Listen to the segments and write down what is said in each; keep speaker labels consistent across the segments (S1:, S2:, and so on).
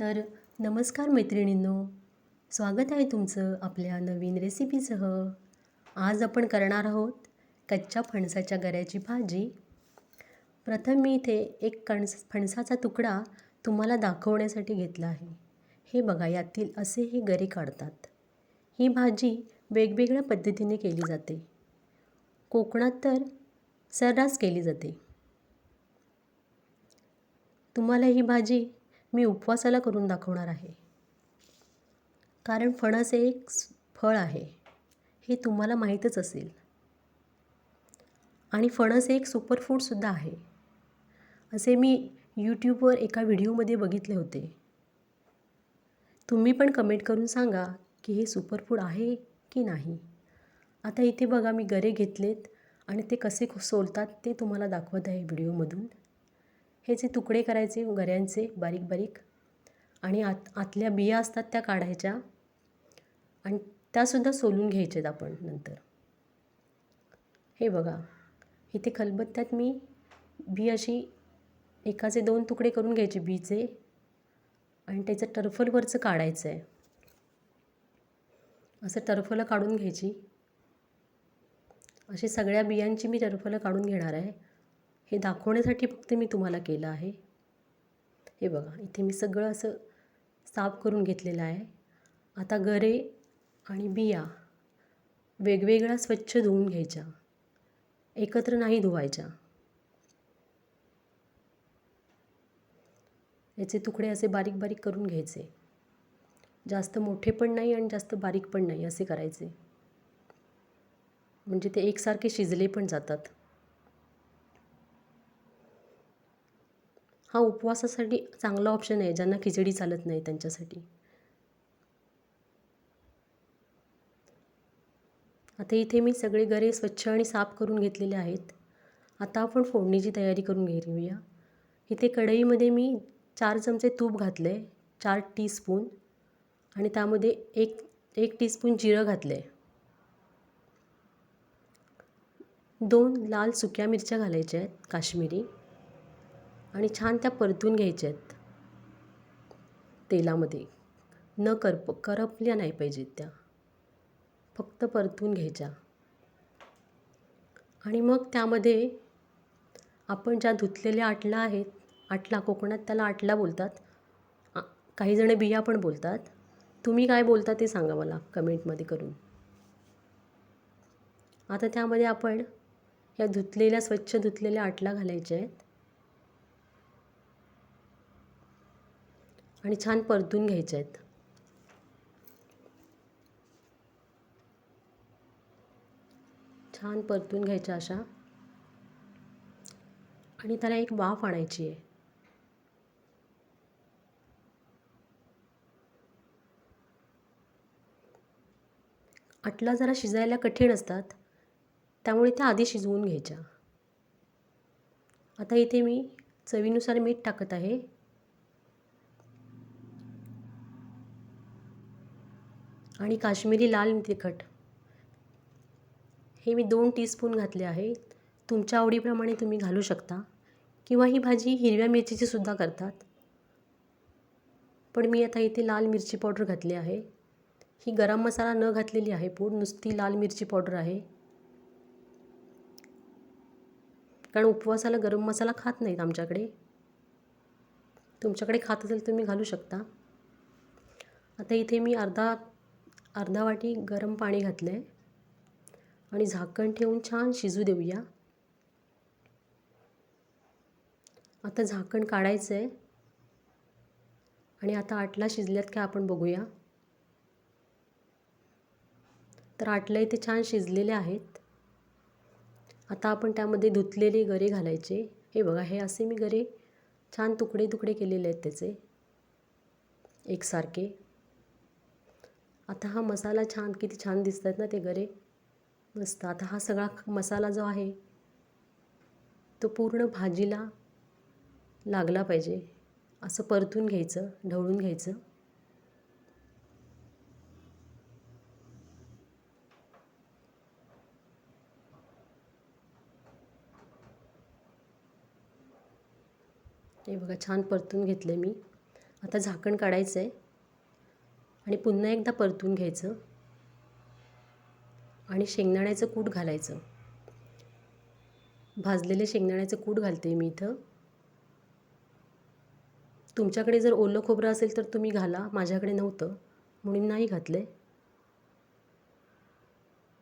S1: तर नमस्कार मैत्रिणींनो, स्वागत आहे तुमचं आपल्या नवीन रेसिपीसह. आज आपण करणार आहोत कच्च्या फणसाच्या गऱ्याची भाजी. प्रथम मी इथे एक फणसाचा तुकडा तुम्हाला दाखवण्यासाठी घेतला आहे. हे बघा, यातील असे हे गरे काढतात. ही भाजी वेगवेगळ्या पद्धतीने केली जाते. कोकणात तर सर्रास केली जाते. तुम्हाला ही भाजी मी उपवासाला करून दाखवणार आहे. कारण फणस हे एक फळ आहे, हे तुम्हाला माहीतच असेल. आणि फणस हे एक सुपरफूडसुद्धा आहे, असे मी यूट्यूबवर एका व्हिडिओमध्ये बघितले होते. तुम्ही पण कमेंट करून सांगा की हे सुपरफूड आहे की नाही. आता इथे बघा, मी गरे घेतलेत आणि ते कसे सोलतात ते तुम्हाला दाखवत आहे व्हिडिओमधून. हे जे तुकडे करायचे गऱ्यांचे बारीक बारीक, आणि आतल्या बिया असतात त्या काढायच्या आणि त्यासुद्धा सोलून घ्यायच्यात आपण नंतर. हे बघा, इथे खलबत्त्यात मी बी अशी एकाचे 2 तुकडे करून घ्यायचे बीचे, आणि त्याचं टरफलवरचं काढायचं आहे. असं टरफलं काढून घ्यायची. अशी सगळ्या बियांची मी टरफलं काढून घेणार आहे. हे दाखवण्यासाठी फक्त मी तुम्हाला केलं आहे. हे बघा, इथे मी सगळं असं साफ करून घेतलेलं आहे. आता गरे आणि बिया वेगवेगळ्या स्वच्छ धुवून घ्यायच्या, एकत्र नाही धुवायच्या. याचे तुकडे असे बारीक बारीक करून घ्यायचे. जास्त मोठे पण नाही आणि जास्त बारीक पण नाही, असे करायचे. म्हणजे ते एकसारखे शिजले पण जातात. हा उपवासासाठी चांगला ऑप्शन आहे, ज्यांना खिचडी चालत नाही त्यांच्यासाठी. आता इथे मी सगळे गरे स्वच्छ आणि साफ करून घेतलेले आहेत. आता आपण फोडणीची तयारी करून घेऊया. इथे कढईमध्ये मी 4 चमचे तूप घातले, 4 टीस्पून, आणि त्यामध्ये एक टीस्पून जिरं घातले. 2 लाल सुक्या मिरच्या घालायच्या आहेत काश्मीरी, आणि छान त्या परतून घ्यायच्या आहेत तेलामध्ये. न करपल्या नाही पाहिजेत त्या, फक्त परतून घ्यायच्या. आणि मग त्यामध्ये आपण ज्या धुतलेल्या आटला आहेत, आटला, कोकणात त्याला आटला बोलतात, काही जण बिया पण बोलतात. तुम्ही काय बोलता ते सांगा मला कमेंटमध्ये करून. आता त्यामध्ये आपण या स्वच्छ धुतलेल्या आटला घालायच्या आहेत आणि छान परतून घ्यायच्या आहेत. छान परतून घ्यायच्या अशा, आणि त्याला एक वाफ आणायची आहे. आटला जरा शिजायला कठीण असतात, त्यामुळे त्या आधी शिजवून घ्यायच्या. आता इथे मी चवीनुसार मीठ टाकत आहे. आणि काश्मीरी लाल तिखट हे मी 2 टीस्पून घातले आहे. तुमच्या आवडीप्रमाणे तुम्ही घालू शकता, किंवा ही भाजी हिरव्या मिरचीची सुद्धा करतात, पण मी आता इथे लाल मिरची पावडर घातली आहे. ही गरम मसाला न घातलेली आहे, नुसती लाल मिरची पावडर आहे. कारण उपवासाला गरम मसाला खात नाहीत आमच्याकडे. तुमच्याकडे खात असेल तुम्ही घालू शकता. आता इथे मी अर्धा वाटी गरम पाणी घातलं आहे आणि झाकण ठेवून छान शिजू देऊया. आता झाकण काढायचं आहे आणि आता आटला शिजल्यात का आपण बघूया. तर आटलं इथे छान शिजलेले आहेत. आता आपण त्यामध्ये धुतलेले गरे घालायचे. हे बघा, हे असे मी गरे छान तुकडे तुकडे केलेले आहेत त्याचे एकसारखे. आता हा मसाला छान, किती छान दिसतात ना ते गरे, मस्त. आता हा सगळा मसाला जो आहे तो पूर्ण भाजीला लागला पाहिजे, असं परतून घ्यायचं, ढवळून घ्यायचं. हे बघा, छान परतून घेतलं मी. आता झाकण काढायचं आहे आणि पुन्हा एकदा परतून घ्यायचं आणि शेंगदाण्याचं कूट घालायचं. भाजलेले शेंगदाण्याचं कूट घालते मी इथं. तुमच्याकडे जर ओलं खोबरं असेल तर तुम्ही घाला, माझ्याकडे नव्हतं म्हणून नाही घातले.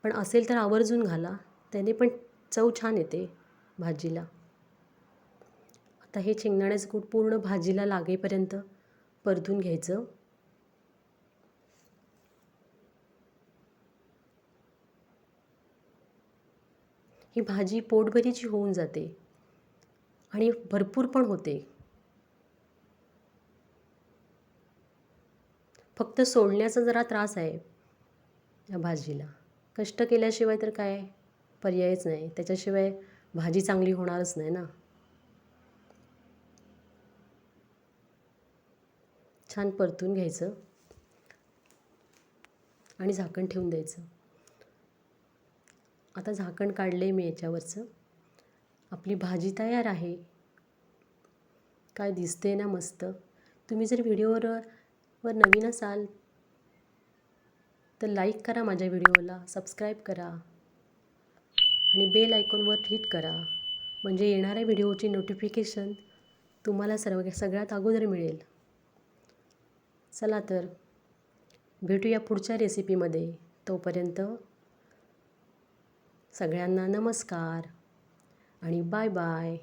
S1: पण असेल तर आवर्जून घाला, त्याने पण चव छान येते भाजीला. आता हे शेंगदाण्याचं कूट पूर्ण भाजीला लागेपर्यंत परतून घ्यायचं. ही भाजी पोटभरीची होऊन जाते आणि भरपूर पण होते. फक्त सोलण्याचा जरा त्रास आहे या भाजीला. कष्ट केल्याशिवाय तर काय पर्यायच नाही, त्याच्याशिवाय भाजी चांगली होणारच नाही ना. छान परतून घ्यायचं आणि झाकण ठेवून द्यायचं. आता झाकण काढले मी याच्यावरचं. आपली भाजी तयार आहे. काय दिसते ना मस्त. तुम्ही जर व्हिडिओवर नवीन असाल तर लाईक करा माझ्या व्हिडिओला, सबस्क्राईब करा आणि बेल आयकॉनवर हिट करा, म्हणजे येणाऱ्या व्हिडिओची नोटिफिकेशन तुम्हाला सगळ्यात अगोदर मिळेल. चला तर भेटूया पुढच्या रेसिपीमध्ये. तोपर्यंत सगळ्यांना नमस्कार आणि बाय बाय.